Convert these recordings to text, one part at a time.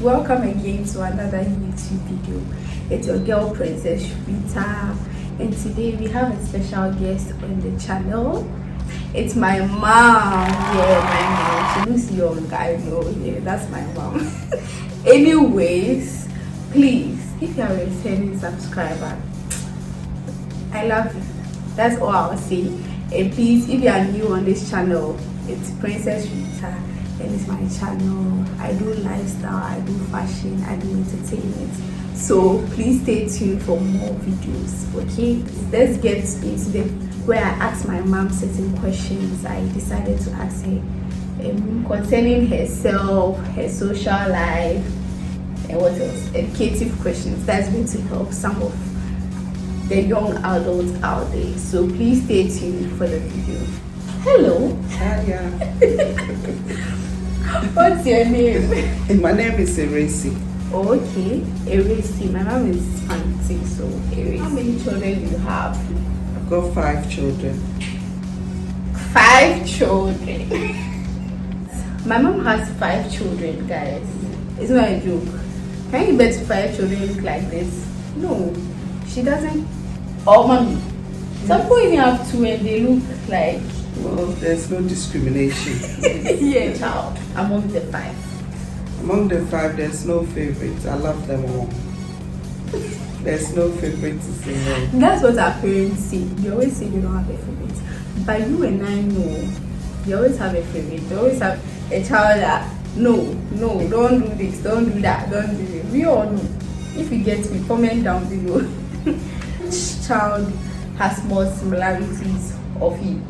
Welcome again to another YouTube video. It's your girl Princess Inta, and today we have a special guest on the channel. It's my mom. Yeah, my mom. She looks young, I know. Yeah, that's my mom. Anyways, please, if you are a returning subscriber, I love you. That's all I'll say. And please, if you are new on this channel, it's Princess Inta. And it's my channel. I do lifestyle, I do fashion, I do entertainment. So please stay tuned for more videos. Okay, let's get into the where I asked my mom certain questions. I decided to ask her concerning herself, her social life, and what else, educative questions that's going to help some of the young adults out there. So please stay tuned for the video. Hello. Hiya. What's your name? My name is Eresi. Okay, Eresi. My mom is fancy, so Eresi. How many children do you have? I've got 5 children. 5 children. My mom has 5 children, guys. It's not a joke. Can you bet 5 children look like this? No, she doesn't. Oh, mommy. Some people even have 2 and they look like. Well, there's no discrimination. Yeah, child. Among the 5. Among the 5, there's no favorites. I love them all. There's no favoritism. That's what our parents say. They always say they don't have a favorite. But you and I know, they always have a favorite. They always have a child that, no, don't do this, don't do that, don't do it. We all know. If you get me, comment down below. Which child has more similarities of you?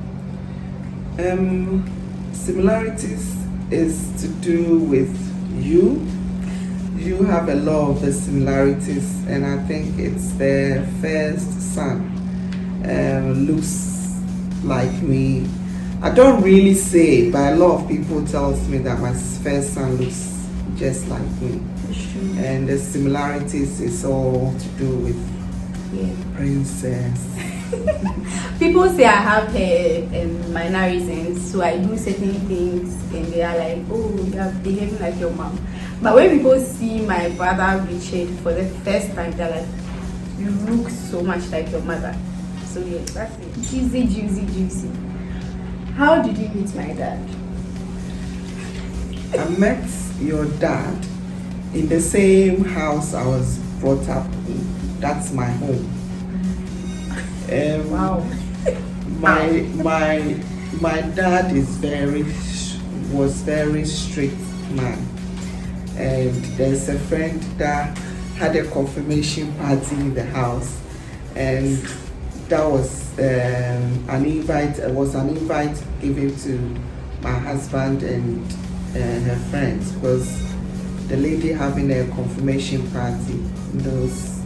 Similarities is to do with you. You have a lot of the similarities, and I think it's the first son. Looks like me. I don't really say, but a lot of people tells me that my first son looks just like me. And the similarities is all to do with Princess. People say I have mannerisms, so I do certain things and they are like, oh, you are behaving like your mom. But when people see my brother Richard for the first time, they're like, you look so much like your mother. So yeah, that's it. Juicy. How did you meet my dad? I met your dad in the same house I was brought up in. That's my home. Wow. My dad was very strict man, and there's a friend that had a confirmation party in the house, and that was an invite. It was an invite given to my husband and her friends, because the lady having a confirmation party knows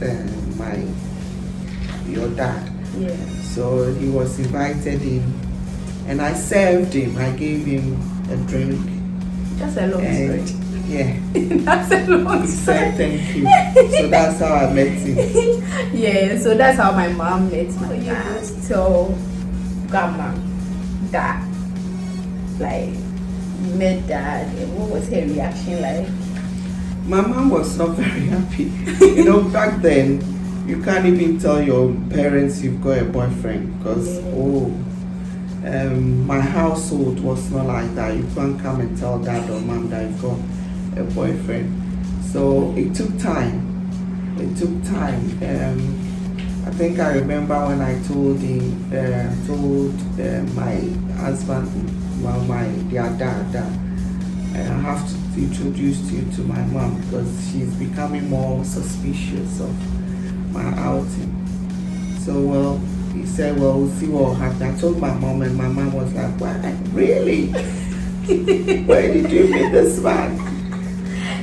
your dad. Yeah. So he was invited in, and I served him. I gave him a drink. That's a long story. Yeah. That's a long He story. said thank you. So that's how I met him. Yeah, so that's how my mom met my dad. So grandma, dad, like you met dad, and what was her reaction like? My mom was not very happy. You know, back then, you can't even tell your parents you've got a boyfriend, because my household was not like that. You can't come and tell dad or mom that you've got a boyfriend. So it took time. I think I remember when I told my husband, well, their dad, that I have to introduce you to my mom, because she's becoming more suspicious of my outing. So well, he said, well, we'll see what will happen. I told my mom, and my mom was like, what? Really? Where did you meet this man?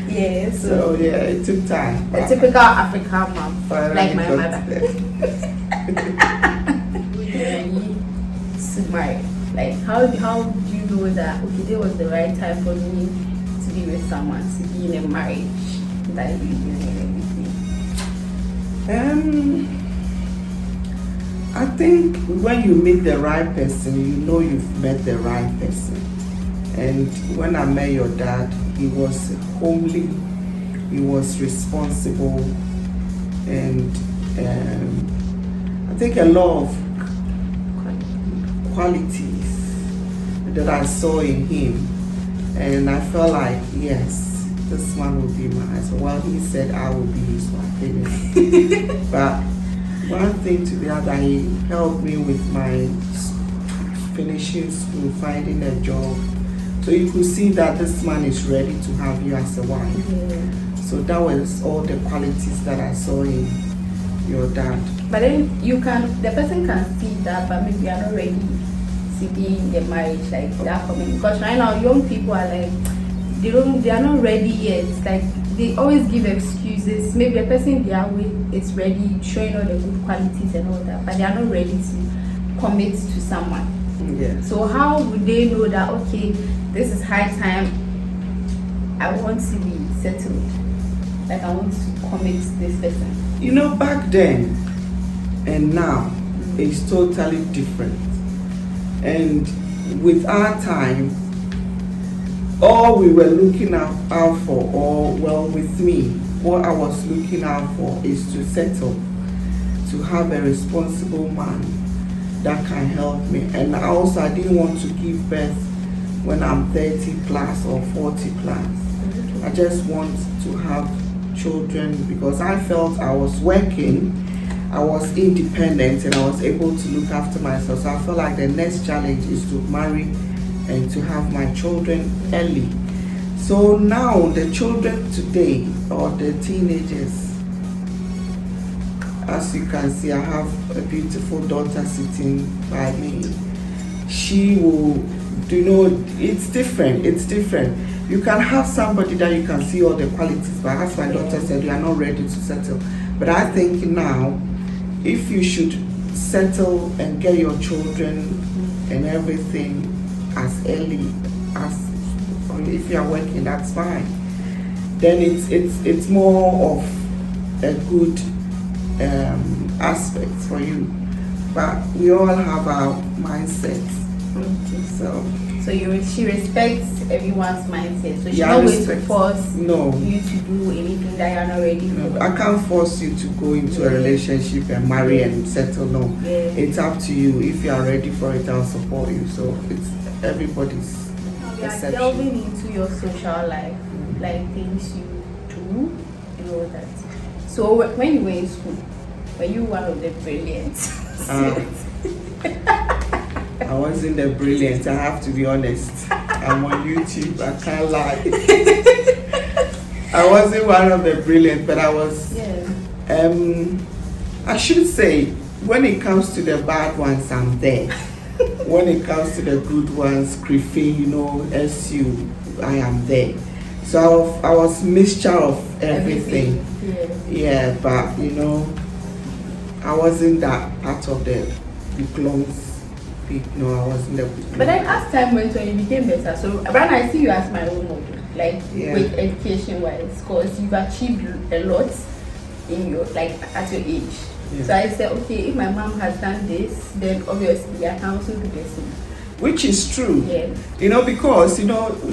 Yeah, So yeah, it took time. A typical African mom, like my mother. Smart. Like how do you know that okay, there was the right time for me to be with someone, to be in a marriage that you doing everything? I think when you meet the right person, you know you've met the right person. And when I met your dad, he was homely, he was responsible, and I think a lot of qualities that I saw in him, and I felt like, yes, this man will be my husband. Well, he said I will be his wife. But one thing to the other, he helped me with my finishing school, finding a job. So you could see that this man is ready to have you as a wife. Yeah. So that was all the qualities that I saw in your dad. But then the person can see that, but maybe you're not ready to be in the marriage like that for me. Because right now, young people are like, they are not ready yet. Like, they always give excuses. Maybe a person they are with is ready, showing all the good qualities and all that, but they are not ready to commit to someone. Yeah. So how would they know that, okay, this is high time, I want to be settled, like I want to commit to this person? You know, back then and now, it's totally different. And with our time, all we were looking out for, or well, with me, what I was looking out for is to settle, to have a responsible man that can help me. And also, I didn't want to give birth when I'm 30 plus or 40 plus. I just want to have children because I felt I was working, I was independent, and I was able to look after myself. So I felt like the next challenge is to marry and to have my children early. So now the children today, or the teenagers, as you can see, I have a beautiful daughter sitting by me. She will, it's different. You can have somebody that you can see all the qualities, but as my daughter said, you are not ready to settle. But I think now, if you should settle and get your children and everything as early as, if you are working, that's fine. Then it's more of a good aspect for you. But we all have our mindsets. So she respects everyone's mindset. So she's not going to force you to do anything that you're not ready for. I can't force you to go into a relationship and marry and settle. No, it's up to you. If you are ready for it, I'll support you. So it's everybody's perception. We are delving into your social life, like things you do and all that. So when you were in school, were you one of the brilliant students? I wasn't the brilliant, I have to be honest. I'm on YouTube, I can't lie. I wasn't one of the brilliant, but I was, I should say, when it comes to the bad ones, I'm there. When it comes to the good ones, Griffin, SU, I am there. So I was mixture of everything. Yeah, but I wasn't that part of the diplomas. No, I wasn't there. But then as time went on, you became better. So right now I see you as my role model, like with education wise, because you've achieved a lot in your at your age. Yeah. So I said, okay, if my mom has done this, then obviously I can also do the same. Which is true. Yeah. Because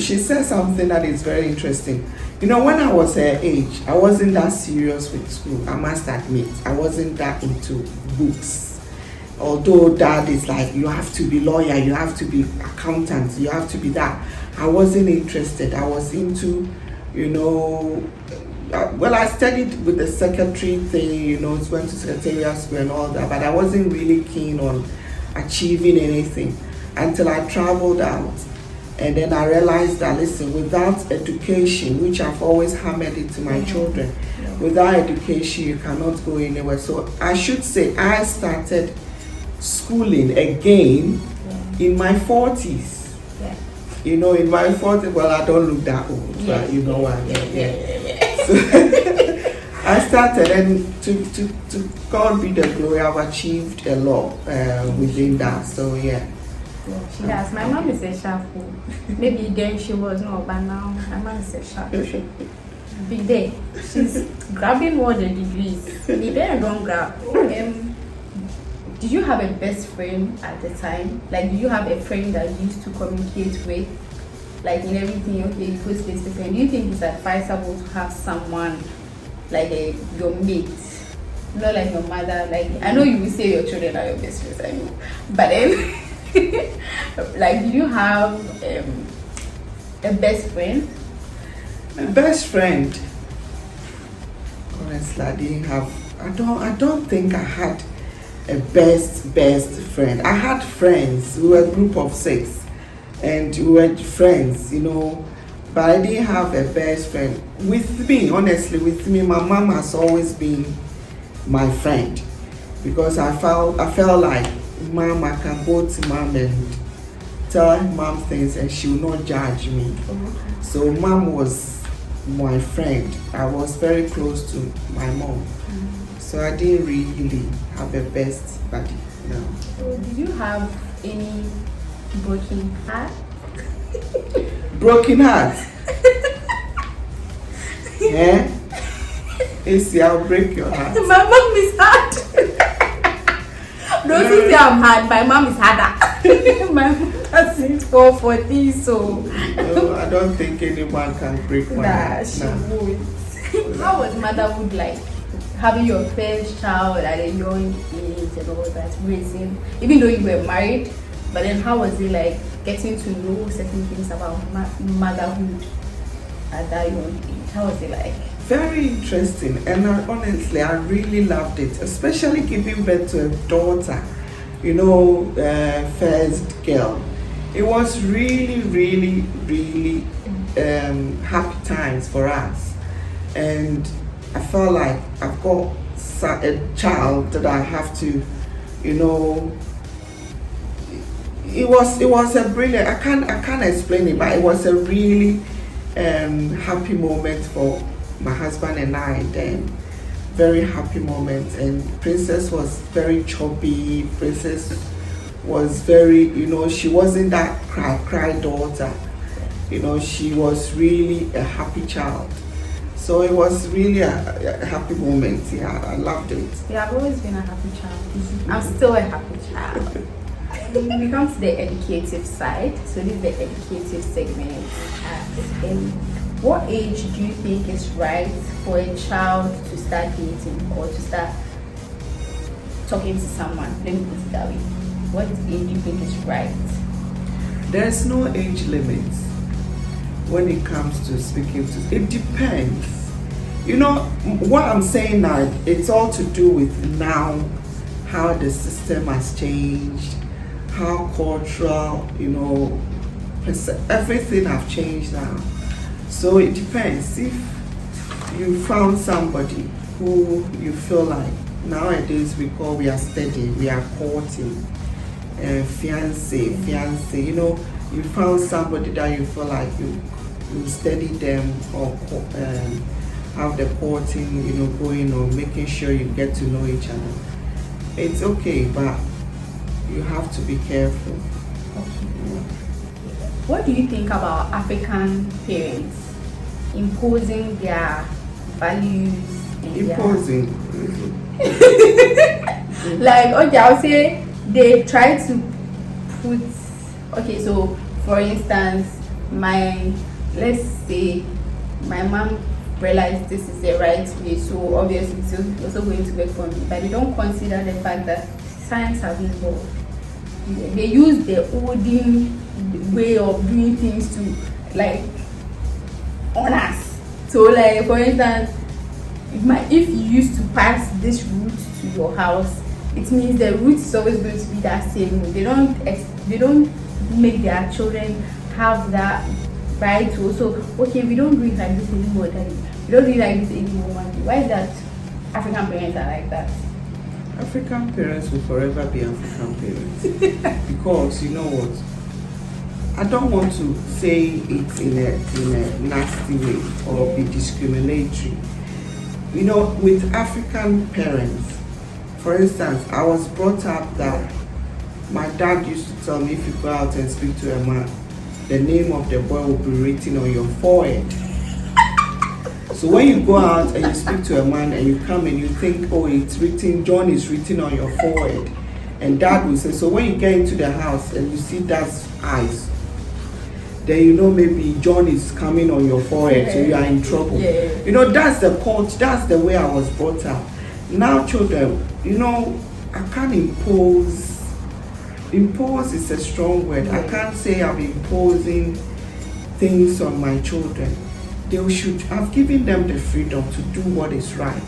she said something that is very interesting. When I was her age, I wasn't that serious with school. I must admit, I wasn't that into books. Although dad is like, you have to be lawyer, you have to be accountant, you have to be that. I wasn't interested. I was into, I studied with the secretary thing, went to secretariat school and all that, but I wasn't really keen on achieving anything until I traveled out. And then I realized that, listen, without education, which I've always hammered it to my children, without education, you cannot go anywhere. So I should say I started schooling again in my 40s. In my 40s, well, I don't look that old, but you know what I mean. So I started, and to God be the glory, I've achieved a lot within that. So she has. My mom is a sharp. Maybe then she was not, but now my mom is a sharp. Be there. She's grabbing all the degrees. Be there and don't grab. Did you have a best friend at the time? Like, do you have a friend that you used to communicate with? like in everything, okay, you go to this person. Do you think it's advisable to have someone like your mate, not like your mother? Like, I know you will say your children are your best friends, I know, but then like, do you have a best friend? My best friend, honestly, I didn't have. I don't think I had a best friend. I had friends. We were a group of 6, and we were friends, you know. But I didn't have a best friend. With me, honestly, my mom has always been my friend, because I felt like, mom, I can go to mom and tell mom things, and she will not judge me. So mom was my friend. I was very close to my mom. So I didn't really have a best buddy. No. So did you have any broken heart? Broken heart? Yeah? Issy, I'll break your heart. My mom is hard. Don't say I'm hard. My mom is harder. My mom doesn't fall for this, so. No, I don't think anyone can break my heart. She would. How was motherhood like? Having your first child at a young age and all that, raising, even though you were married, but then how was it like getting to know certain things about motherhood at that young age? How was it like? Very interesting, and honestly, I really loved it, especially giving birth to a daughter, you know, first girl. It was really, really, really happy times for us, and I felt like I've got a child that I have to, you know. It was a brilliant. I can't explain it, but it was a really happy moment for my husband and I. Then very happy moment, and Princess was very chubby. Princess was very, you know, she wasn't that cry daughter. You know, she was really a happy child. So it was really a happy moment. Yeah, I loved it. Yeah, I've always been a happy child. I'm still a happy child. We come to the educative side. So this is the educative segment. What age do you think is right for a child to start dating or to start talking to someone? Let me put it that way. What age do you think is right? There's no age limit when it comes to speaking to. It depends. You know, what I'm saying now, it's all to do with now how the system has changed, how cultural, you know, everything have changed now. So it depends. If you found somebody who you feel like, nowadays we are steady, we are courting, fiance, you know, you found somebody that you feel like you study them, or have the courting, you know, going on, making sure you get to know each other. It's okay, but you have to be careful. What do you think about African parents imposing their values? Imposing? Like, okay, I'll say they try to put, okay, so for instance, let's say my mom realized this is the right way, so obviously it's also going to work for me, but they don't consider the fact that science has evolved. They use the olden way of doing things to, like, on us. So, like, for instance, if you used to pass this route to your house, it means the route is always going to be that same route. They don't make their children have that right to also, okay, we don't do it like this anymore, Daddy. We don't do it like this anymore, Mommy. Why is that African parents are like that? African parents will forever be African parents. Because, you know what, I don't want to say it in a nasty way or be discriminatory. You know, with African parents, for instance, I was brought up that my dad used to tell me, if you go out and speak to a man, the name of the boy will be written on your forehead. So when you go out and you speak to a man and you come and you think, oh, it's written, John is written on your forehead, and Dad will say, so when you get into the house and you see Dad's eyes, then you know maybe John is coming on your forehead, so you are in trouble. Yeah. You know, that's the culture, that's the way I was brought up. Now children, you know, I can't impose. Impose is a strong word. I can't say I'm imposing things on my children. I've given them the freedom to do what is right.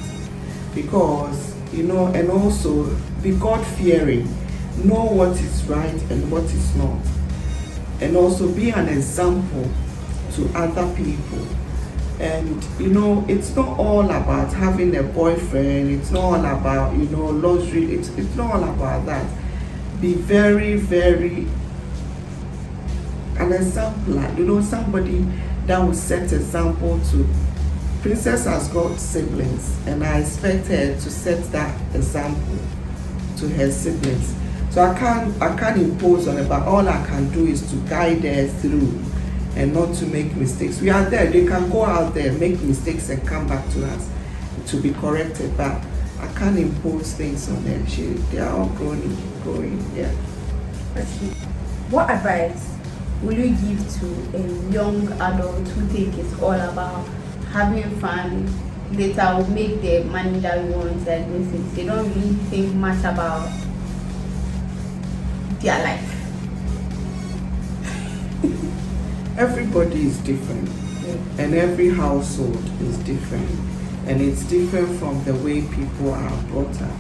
Because, you know, and also be God-fearing. Know what is right and what is not. And also be an example to other people. And, you know, it's not all about having a boyfriend. It's not all about, you know, luxury. It's not all about that. Be very, very an exemplar, you know, somebody that will set example to. Princess has got siblings, and I expect her to set that example to her siblings. So I can't impose on her, but all I can do is to guide her through and not to make mistakes. We are there, they can go out there, make mistakes and come back to us to be corrected, but I can't impose things on them. They are all growing, yeah. Okay. What advice will you give to a young adult who think it's all about having fun, later will make the money that we want, like those things? They don't really think much about their life. Everybody is different, and every household is different. And it's different from the way people are brought up.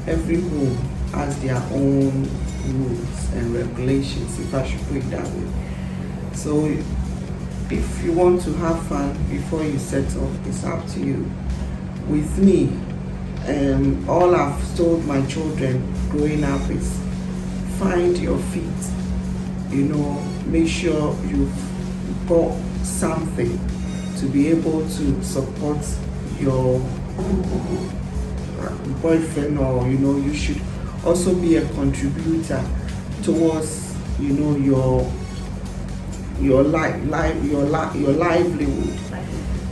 Every home has their own rules and regulations, if I should put it that way. So if you want to have fun before you settle, it's up to you. With me, all I've told my children growing up is find your feet. You know, make sure you've got something to be able to support your boyfriend, or you know, you should also be a contributor towards, you know, your livelihood.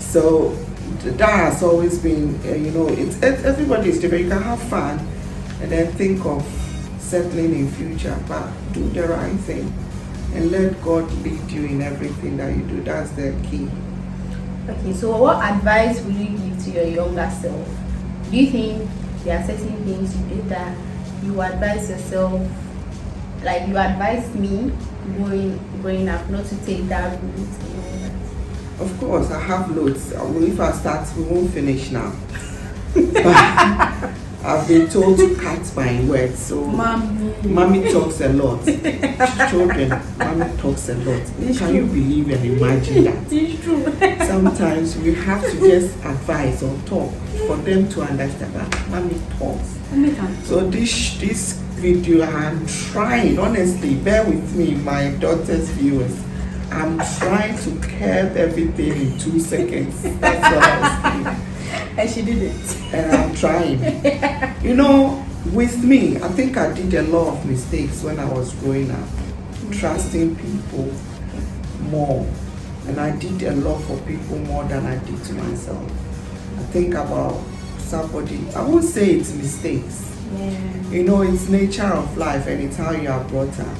So that has always been, you know, it's everybody is different. You can have fun and then think of settling in future, but do the right thing and let God lead you in everything that you do. That's the key. Okay, so what advice will you give to your younger self? Do you think there are certain things you did that you advise yourself, like you advised me growing up, not to take that route and all that? Of course, I have loads. If I start, we won't finish now. I've been told to cut my words, so mommy talks a lot. Children, mommy talks a lot. Can you believe and imagine that? It's true. Sometimes we have to just advise or talk for them to understand that mommy talks. So this video, I'm trying, honestly, bear with me, my daughter's viewers. I'm trying to curb everything in 2 seconds. That's what I was doing. And she did it. And I'm trying. You know, with me, I think I did a lot of mistakes when I was growing up, trusting people more. And I did a lot for people more than I did to myself. I think about somebody, I won't say it's mistakes. Yeah. You know, it's nature of life and it's how you are brought up.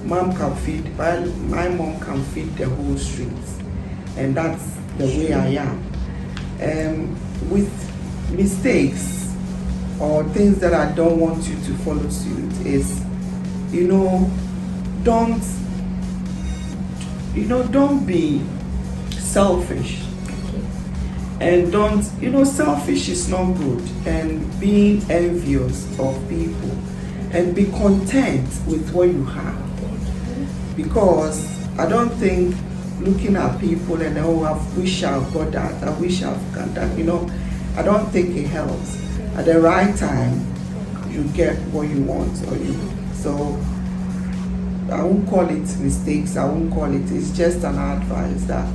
Mom can feed, my mom can feed the whole streets. And that's the way I am. With mistakes or things that I don't want you to follow suit is, you know, don't be selfish. And don't, you know, selfish is not good. And being envious of people, and be content with what you have. Because I don't think looking at people and oh, I wish I've got that, I wish I've got that, you know, I don't think it helps. At the right time, you get what you want. So I won't call it mistakes, I won't call it, it's just an advice that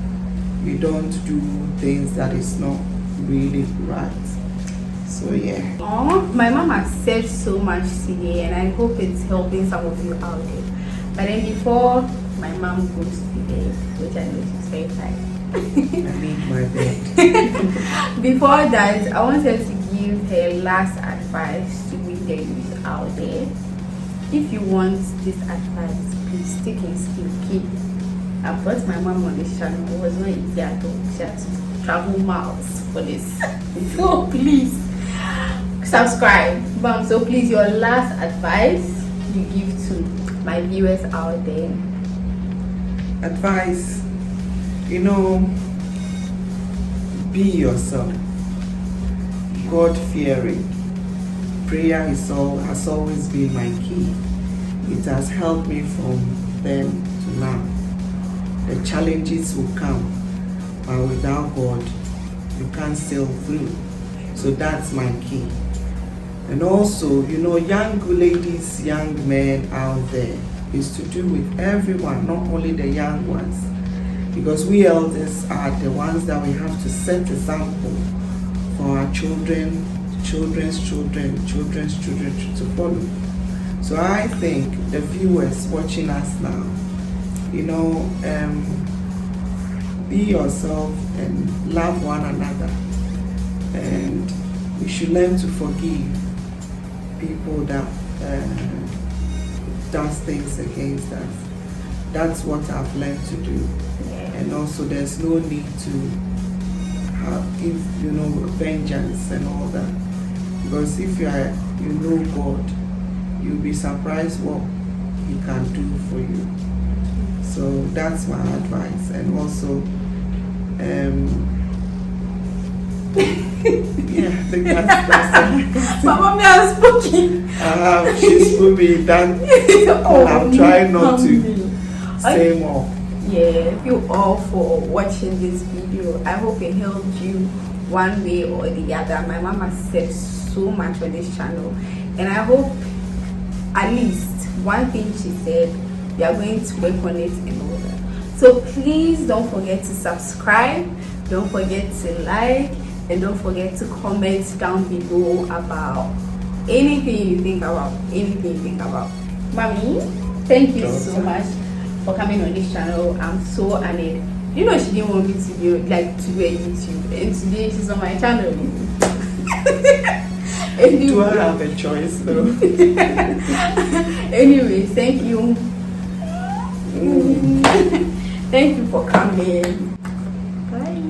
you don't do things that is not really right. So yeah. Oh, my mom has said so much today, and I hope it's helping some of you out there. But then before my mom goes to bed, which I know she's very tired. I need my bed. Before that, I wanted to give her last advice to we the youth out there. If you want this advice, please take and keep I brought my mom on this channel. It was not easy at all. She had to travel miles for this. So please subscribe. Mom, so please, your last advice you give to my viewers out there. Advice, be yourself, God fearing. Prayer has always been my key. It has helped me from then to now. The challenges will come, but without God, you can't sail through. So that's my key. And also, young ladies, young men out there, is to do with everyone, not only the young ones. Because we elders are the ones that we have to set example for our children, children's children, children's children to follow. So I think the viewers watching us now, be yourself and love one another. And we should learn to forgive people that does things against us. That's what I've learned to do. And also there's no need to give vengeance and all that, because if you know God, you'll be surprised what He can do for you. So that's my advice. And also yeah, I think that's My mommy has spoken. she's moving done. I'm trying not to say more. Yeah, thank you all for watching this video. I hope it helped you one way or the other. My mom has said so much on this channel, and I hope at least one thing she said, we are going to work on it and all that. So please don't forget to subscribe, don't forget to like, and don't forget to comment down below about anything you think about, Mommy, thank you so much for coming on this channel. I'm so honored. She didn't want me to do a YouTube, and today she's on my channel. Do I have a choice though? Anyway, thank you. Thank you for coming. Bye.